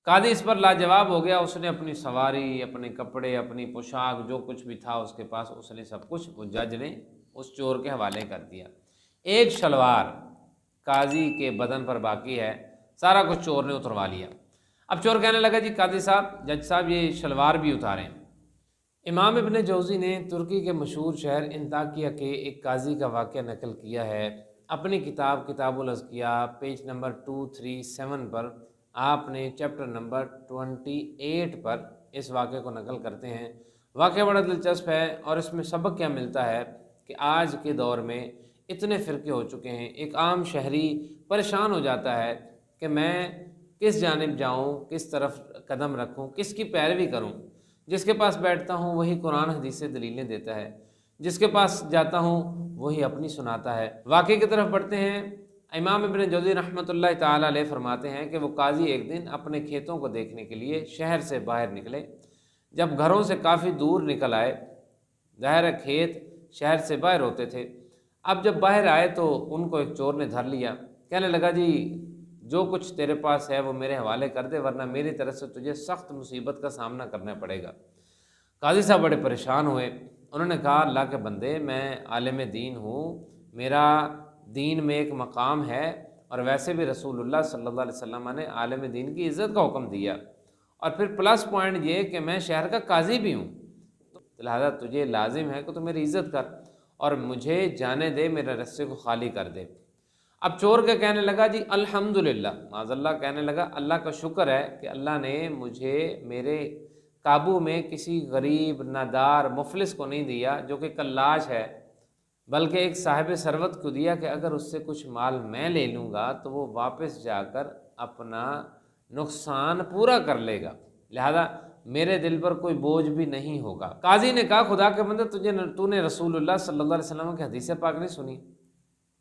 قاضی اس پر لاجواب ہو گیا، اس نے اپنی سواری، اپنے کپڑے، اپنی پوشاک، جو کچھ بھی تھا اس کے پاس، اس نے سب کچھ وہ جج نے اس چور کے حوالے کر دیا۔ ایک شلوار قاضی کے بدن پر باقی ہے، سارا کچھ چور نے اتروا لیا۔ اب چور کہنے لگا جی قاضی صاحب، جج صاحب یہ شلوار بھی اتاریں۔ امام ابن جوزی نے ترکی کے مشہور شہر انطاکیہ کے ایک قاضی کا واقعہ نقل کیا ہے اپنی کتاب کتاب الاذکیاء پیج نمبر 237 پر۔ آپ نے چیپٹر نمبر 28 پر اس واقعے کو نقل کرتے ہیں۔ واقعہ بڑا دلچسپ ہے اور اس میں سبق کیا ملتا ہے کہ آج کے دور میں اتنے فرقے ہو چکے ہیں، ایک عام شہری پریشان ہو جاتا ہے کہ میں کس جانب جاؤں، کس طرف قدم رکھوں، کس کی پیروی کروں۔ جس کے پاس بیٹھتا ہوں وہی قرآن حدیث سے دلیلیں دیتا ہے، جس کے پاس جاتا ہوں وہی اپنی سناتا ہے۔ واقعے کی طرف بڑھتے ہیں۔ امام ابن جوزی رحمۃ اللہ تعالی علیہ فرماتے ہیں کہ وہ قاضی ایک دن اپنے کھیتوں کو دیکھنے کے لیے شہر سے باہر نکلے۔ جب گھروں سے کافی دور نکل آئے، ظاہر کھیت شہر سے باہر ہوتے تھے، اب جب باہر آئے تو ان کو ایک چور نے دھر لیا۔ کہنے لگا جی جو کچھ تیرے پاس ہے وہ میرے حوالے کر دے، ورنہ میری طرف سے تجھے سخت مصیبت کا سامنا کرنا پڑے گا۔ قاضی صاحب بڑے پریشان ہوئے، انہوں نے کہا اللہ کے بندے، میں عالم دین ہوں، میرا دین میں ایک مقام ہے، اور ویسے بھی رسول اللہ صلی اللہ علیہ وسلم نے عالم دین کی عزت کا حکم دیا، اور پھر پلس پوائنٹ یہ کہ میں شہر کا قاضی بھی ہوں، تو لہذا تجھے لازم ہے کہ تو میری عزت کر اور مجھے جانے دے، میرے رستے کو خالی کر دے۔ اب چور کے کہنے لگا جی الحمدللہ، معاذ اللہ کہنے لگا اللہ کا شکر ہے کہ اللہ نے مجھے میرے قابو میں کسی غریب نادار مفلس کو نہیں دیا جو کہ کلاش ہے، بلکہ ایک صاحب ثروت کو دیا کہ اگر اس سے کچھ مال میں لے لوں گا تو وہ واپس جا کر اپنا نقصان پورا کر لے گا، لہذا میرے دل پر کوئی بوجھ بھی نہیں ہوگا۔ قاضی نے کہا خدا کے بندے تو نے رسول اللہ صلی اللہ علیہ وسلم کی حدیث پاک نہیں سنی؟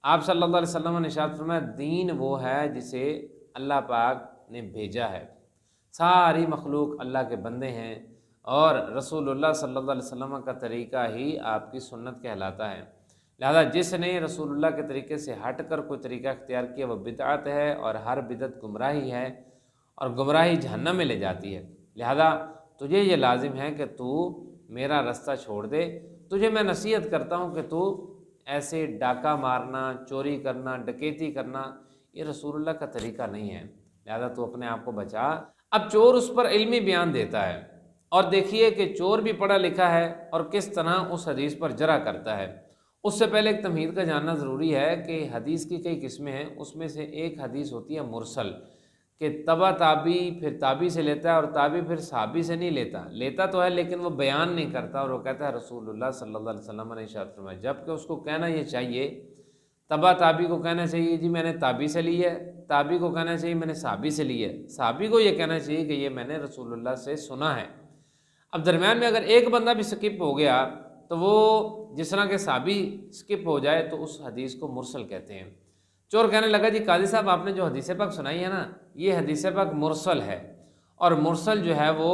آپ صلی اللہ علیہ وسلم نے ارشاد فرمایا دین وہ ہے جسے اللہ پاک نے بھیجا ہے، ساری مخلوق اللہ کے بندے ہیں، اور رسول اللہ صلی اللہ علیہ وسلم کا طریقہ ہی آپ کی سنت کہلاتا ہے، لہذا جس نے رسول اللہ کے طریقے سے ہٹ کر کوئی طریقہ اختیار کیا وہ بدعت ہے، اور ہر بدعت گمراہی ہے، اور گمراہی جہنم میں لے جاتی ہے، لہذا تجھے یہ لازم ہے کہ تو میرا رستہ چھوڑ دے۔ تجھے میں نصیحت کرتا ہوں کہ تو ایسے ڈاکہ مارنا، چوری کرنا، ڈکیتی کرنا یہ رسول اللہ کا طریقہ نہیں ہے، لہذا تو اپنے آپ کو بچا۔ اب چور اس پر علمی بیان دیتا ہے، اور دیکھیے کہ چور بھی پڑھا لکھا ہے اور کس طرح اس حدیث پر جرح کرتا ہے۔ اس سے پہلے ایک تمہید کا جاننا ضروری ہے کہ حدیث کی کئی قسمیں ہیں، اس میں سے ایک حدیث ہوتی ہے مرسل، کہ تبع تابی پھر تابی سے لیتا ہے اور تابی پھر صحابی سے نہیں لیتا تو ہے لیکن وہ بیان نہیں کرتا، اور وہ کہتا ہے رسول اللہ صلی اللہ علیہ وسلم نے ارشاد فرمایا، جبکہ اس کو کہنا یہ چاہیے، تبع تابی کو کہنا چاہیے جی میں نے تابی سے لی ہے، تابی کو کہنا چاہیے میں نے صحابی سے لی ہے، صحابی کو یہ کہنا چاہیے کہ یہ میں نے رسول اللہ سے سنا ہے۔ اب درمیان میں اگر ایک بندہ بھی سکپ ہو گیا تو وہ جس طرح کے صحابی سکپ ہو جائے تو اس حدیث کو مرسل کہتے ہیں۔ چور کہنے لگا جی قاضی صاحب آپ نے جو حدیث پاک سنائی ہے نا، یہ حدیث پاک مرسل ہے، اور مرسل جو ہے وہ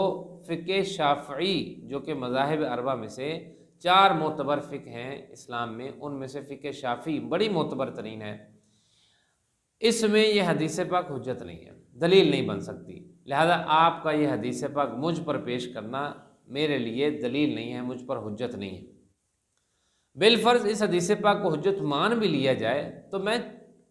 فقہ شافعی جو کہ مذاہب اربعہ میں سے 4 معتبر فقہ ہیں اسلام میں، ان میں سے فقہ شافعی بڑی معتبر ترین ہے، اس میں یہ حدیث پاک حجت نہیں ہے، دلیل نہیں بن سکتی، لہذا آپ کا یہ حدیث پاک مجھ پر پیش کرنا میرے لیے دلیل نہیں ہے، مجھ پر حجت نہیں ہے۔ بالفرض اس حدیث پاک کو حجت مان بھی لیا جائے تو میں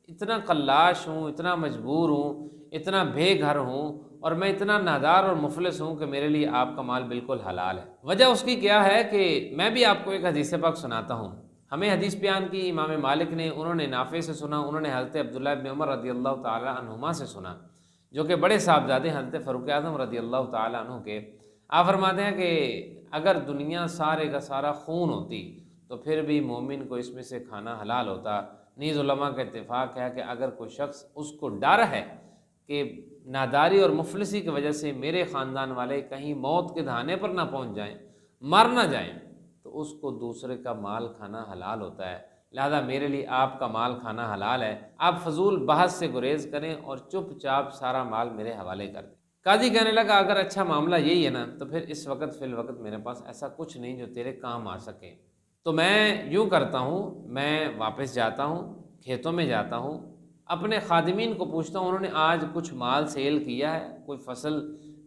اتنا قلاش ہوں، اتنا مجبور ہوں، اتنا بے گھر ہوں، اور میں اتنا نادار اور مفلس ہوں کہ میرے لیے آپ کا مال بالکل حلال ہے۔ وجہ اس کی کیا ہے کہ میں بھی آپ کو ایک حدیث پاک سناتا ہوں۔ ہمیں حدیث بیان کی امام مالک نے، انہوں نے نافع سے سنا، انہوں نے حضرت عبداللہ بن عمر رضی اللہ تعالی عنہما سے سنا، جو کہ بڑے صاحبزادے حضرت فاروق اعظم رضی اللہ تعالی عنہ کے۔ آپ فرماتے ہیں کہ اگر دنیا سارے کا سارا خون ہوتی تو پھر بھی مومن کو اس میں سے کھانا حلال ہوتا۔ نیز علماء کا اتفاق ہے کہ اگر کوئی شخص اس کو ڈر ہے کہ ناداری اور مفلسی کی وجہ سے میرے خاندان والے کہیں موت کے دہانے پر نہ پہنچ جائیں، مر نہ جائیں، تو اس کو دوسرے کا مال کھانا حلال ہوتا ہے، لہذا میرے لیے آپ کا مال کھانا حلال ہے، آپ فضول بحث سے گریز کریں اور چپ چاپ سارا مال میرے حوالے کر دیں۔ قاضی کہنے لگا اگر اچھا معاملہ یہی ہے نا تو پھر اس وقت فی الوقت میرے پاس ایسا کچھ نہیں جو تیرے کام آ سکے، تو میں یوں کرتا ہوں، میں واپس جاتا ہوں، کھیتوں میں جاتا ہوں، اپنے خادمین کو پوچھتا ہوں انہوں نے آج کچھ مال سیل کیا ہے، کوئی فصل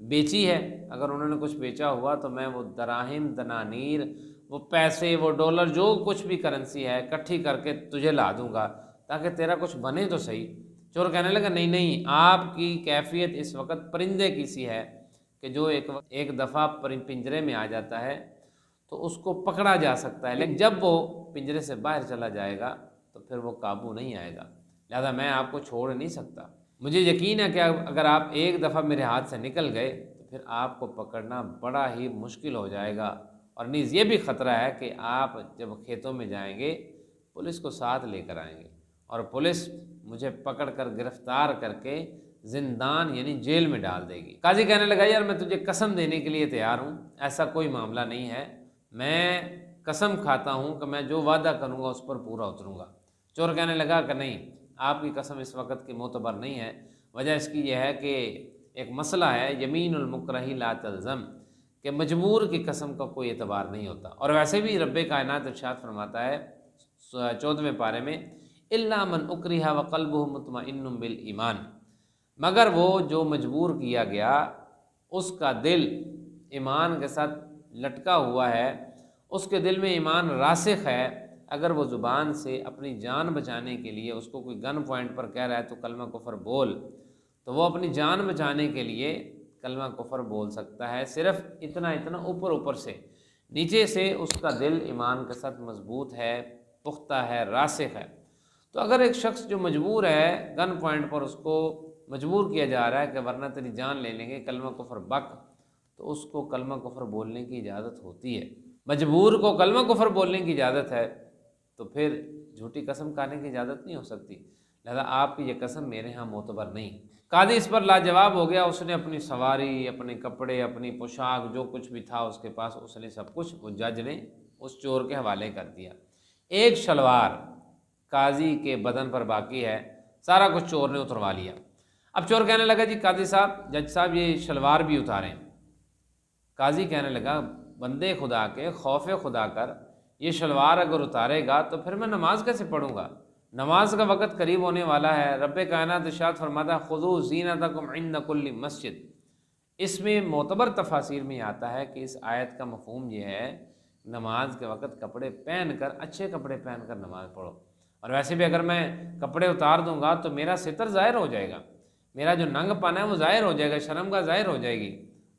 بیچی ہے؟ اگر انہوں نے کچھ بیچا ہوا تو میں وہ دراہم، دنانیر، وہ پیسے، وہ ڈالر، جو کچھ بھی کرنسی ہے اکٹھی کر کے تجھے لا دوں گا تاکہ تیرا کچھ بنے تو صحیح۔ چور کہنے لگا نہیں نہیں، آپ کی کیفیت اس وقت پرندے کی سی ہے کہ جو ایک دفعہ پنجرے میں آ جاتا ہے تو اس کو پکڑا جا سکتا ہے، لیکن جب وہ پنجرے سے باہر چلا جائے گا تو پھر وہ قابو نہیں آئے گا، لہذا میں آپ کو چھوڑ نہیں سکتا۔ مجھے یقین ہے کہ اگر آپ ایک دفعہ میرے ہاتھ سے نکل گئے تو پھر آپ کو پکڑنا بڑا ہی مشکل ہو جائے گا، اور نیز یہ بھی خطرہ ہے کہ آپ جب کھیتوں میں جائیں گے پولیس کو ساتھ لے کر آئیں گے اور پولیس مجھے پکڑ کر گرفتار کر کے زندان یعنی جیل میں ڈال دے گی۔ قاضی کہنے لگا یار میں تجھے قسم دینے کے لیے تیار ہوں، ایسا کوئی معاملہ نہیں ہے، میں قسم کھاتا ہوں کہ میں جو وعدہ کروں گا اس پر پورا اتروں گا۔ چور کہنے لگا کہ نہیں، آپ کی قسم اس وقت کی معتبر نہیں ہے، وجہ اس کی یہ ہے کہ ایک مسئلہ ہے یمین المکرہ لا تلزم، کہ مجبور کی قسم کا کوئی اعتبار نہیں ہوتا، اور ویسے بھی رب کائنات ارشاد فرماتا ہے 14ویں پارے میں الا من اکرہ وقلبہ مطمئن بالایمان، مگر وہ جو مجبور کیا گیا اس کا دل ایمان کے ساتھ لٹکا ہوا ہے، اس کے دل میں ایمان راسخ ہے، اگر وہ زبان سے اپنی جان بچانے کے لیے اس کو کوئی گن پوائنٹ پر کہہ رہا ہے تو کلمہ کفر بول، تو وہ اپنی جان بچانے کے لیے کلمہ کفر بول سکتا ہے، صرف اتنا اوپر سے، نیچے سے اس کا دل ایمان کے ساتھ مضبوط ہے، پختہ ہے، راسخ ہے۔ تو اگر ایک شخص جو مجبور ہے، گن پوائنٹ پر اس کو مجبور کیا جا رہا ہے کہ ورنہ تیری جان لے لیں گے، کلمہ کفر بک، تو اس کو کلمہ کفر بولنے کی اجازت ہوتی ہے۔ مجبور کو کلمہ کفر بولنے کی اجازت ہے تو پھر جھوٹی قسم کھانے کی اجازت نہیں ہو سکتی، لہذا آپ کی یہ قسم میرے ہاں معتبر نہیں۔ قاضی اس پر لاجواب ہو گیا، اس نے اپنی سواری، اپنے کپڑے، اپنی پوشاک، جو کچھ بھی تھا اس کے پاس، اس نے سب کچھ وہ جج نے اس چور کے حوالے کر دیا۔ ایک شلوار قاضی کے بدن پر باقی ہے، سارا کچھ چور نے اتروا لیا۔ اب چور کہنے لگا جی قاضی صاحب، جج صاحب یہ شلوار بھی اتاریں۔ قاضی کہنے لگا بندے خدا کے، خوف خدا کر، یہ شلوار اگر اتارے گا تو پھر میں نماز کیسے پڑھوں گا؟ نماز کا وقت قریب ہونے والا ہے، رب کائنات ارشاد فرماتا ہے خذوا زینتکم عند کل مسجد۔ اس میں معتبر تفاسیر میں آتا ہے کہ اس آیت کا مفہوم یہ ہے نماز کے وقت کپڑے پہن کر، اچھے کپڑے پہن کر نماز پڑھو، اور ویسے بھی اگر میں کپڑے اتار دوں گا تو میرا ستر ظاہر ہو جائے گا، میرا جو ننگ پن ہے وہ ظاہر ہو جائے گا، شرمگاہ ظاہر ہو جائے گی،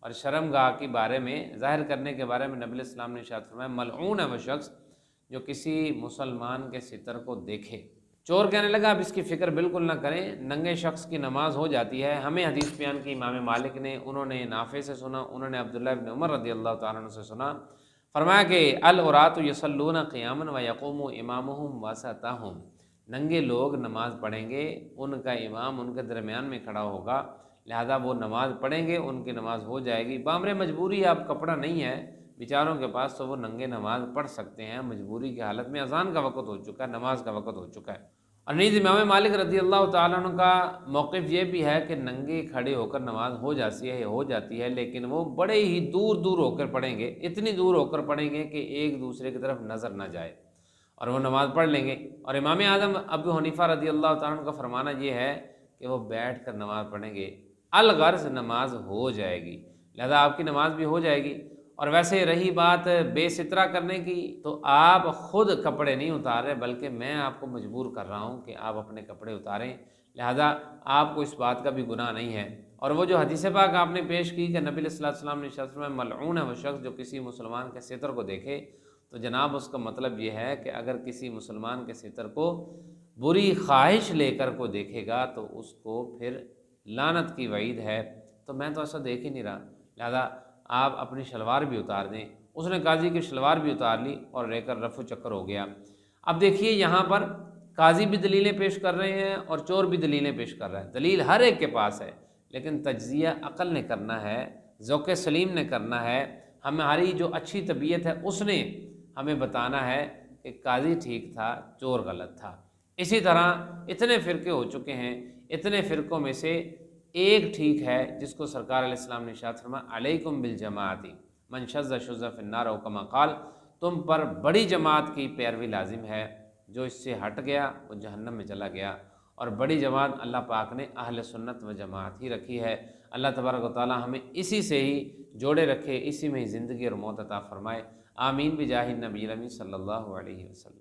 اور شرمگاہ کے بارے میں، ظاہر کرنے کے بارے میں نبی علیہ السلام نے ارشاد فرمایا ملعون ہے وہ شخص جو کسی مسلمان کے ستر کو دیکھے۔ چور کہنے لگا اب اس کی فکر بالکل نہ کریں، ننگے شخص کی نماز ہو جاتی ہے۔ ہمیں حدیث بیان کی امام مالک نے، انہوں نے نافع سے سنا، انہوں نے عبداللہ ابن عمر رضی اللہ تعالیٰ عنہ سے سنا، فرمایا کہ العراۃ یصلون قیاما ویقوم امامہم وسطہم، ننگے لوگ نماز پڑھیں گے، ان کا امام ان کے درمیان میں کھڑا ہوگا، لہذا وہ نماز پڑھیں گے، ان کی نماز ہو جائے گی۔ بامر مجبوری اب کپڑا نہیں ہے بیچاروں کے پاس تو وہ ننگے نماز پڑھ سکتے ہیں، مجبوری کی حالت میں اذان کا وقت ہو چکا ہے، نماز کا وقت ہو چکا ہے۔ اور نیز امام مالک رضی اللہ تعالیٰ عنہ کا موقف یہ بھی ہے کہ ننگے کھڑے ہو کر نماز ہو جاتی ہے لیکن وہ بڑے ہی دور دور ہو کر پڑھیں گے، اتنی دور ہو کر پڑھیں گے کہ ایک دوسرے کی طرف نظر نہ جائے، اور وہ نماز پڑھ لیں گے۔ اور امام اعظم ابو حنیفہ رضی اللہ تعالیٰ عنہ کا فرمانا یہ ہے کہ وہ بیٹھ کر نماز پڑھیں گے، الغرض نماز ہو جائے گی، لہذا آپ کی نماز بھی ہو جائے گی۔ اور ویسے رہی بات بے سترہ کرنے کی، تو آپ خود کپڑے نہیں اتار رہے بلکہ میں آپ کو مجبور کر رہا ہوں کہ آپ اپنے کپڑے اتاریں، لہذا آپ کو اس بات کا بھی گناہ نہیں ہے۔ اور وہ جو حدیث پاک آپ نے پیش کی کہ نبی صلی اللہ علیہ وسلم نے ارشاد فرمایا ملعون ہے وہ شخص جو کسی مسلمان کے ستر کو دیکھے، تو جناب اس کا مطلب یہ ہے کہ اگر کسی مسلمان کے ستر کو بری خواہش لے کر کو دیکھے گا تو اس کو پھر لعنت کی وعید ہے، تو میں تو ایسا دیکھ ہی نہیں رہا، لہذا آپ اپنی شلوار بھی اتار دیں۔ اس نے قاضی کی شلوار بھی اتار لی اور لے کر رفع چکر ہو گیا۔ اب دیکھیے یہاں پر قاضی بھی دلیلیں پیش کر رہے ہیں اور چور بھی دلیلیں پیش کر رہا ہے، دلیل ہر ایک کے پاس ہے، لیکن تجزیہ عقل نے کرنا ہے، ذوق سلیم نے کرنا ہے، ہماری جو اچھی طبیعت ہے اس نے ہمیں بتانا ہے کہ قاضی ٹھیک تھا، چور غلط تھا۔ اسی طرح اتنے فرقے ہو چکے ہیں، اتنے فرقوں میں سے ایک ٹھیک ہے جس کو سرکار علیہ السلام نے ارشاد فرمایا علیکم بالجماعت من شذ شذ فی النار او کما قال، تم پر بڑی جماعت کی پیروی لازم ہے، جو اس سے ہٹ گیا وہ جہنم میں چلا گیا۔ اور بڑی جماعت اللہ پاک نے اہل سنت و جماعت ہی رکھی ہے۔ اللہ تبارک و تعالی ہمیں اسی سے ہی جوڑے رکھے، اسی میں ہی زندگی اور موت عطا فرمائے، آمین بجاہ النبی الامین صلی اللہ علیہ وسلم۔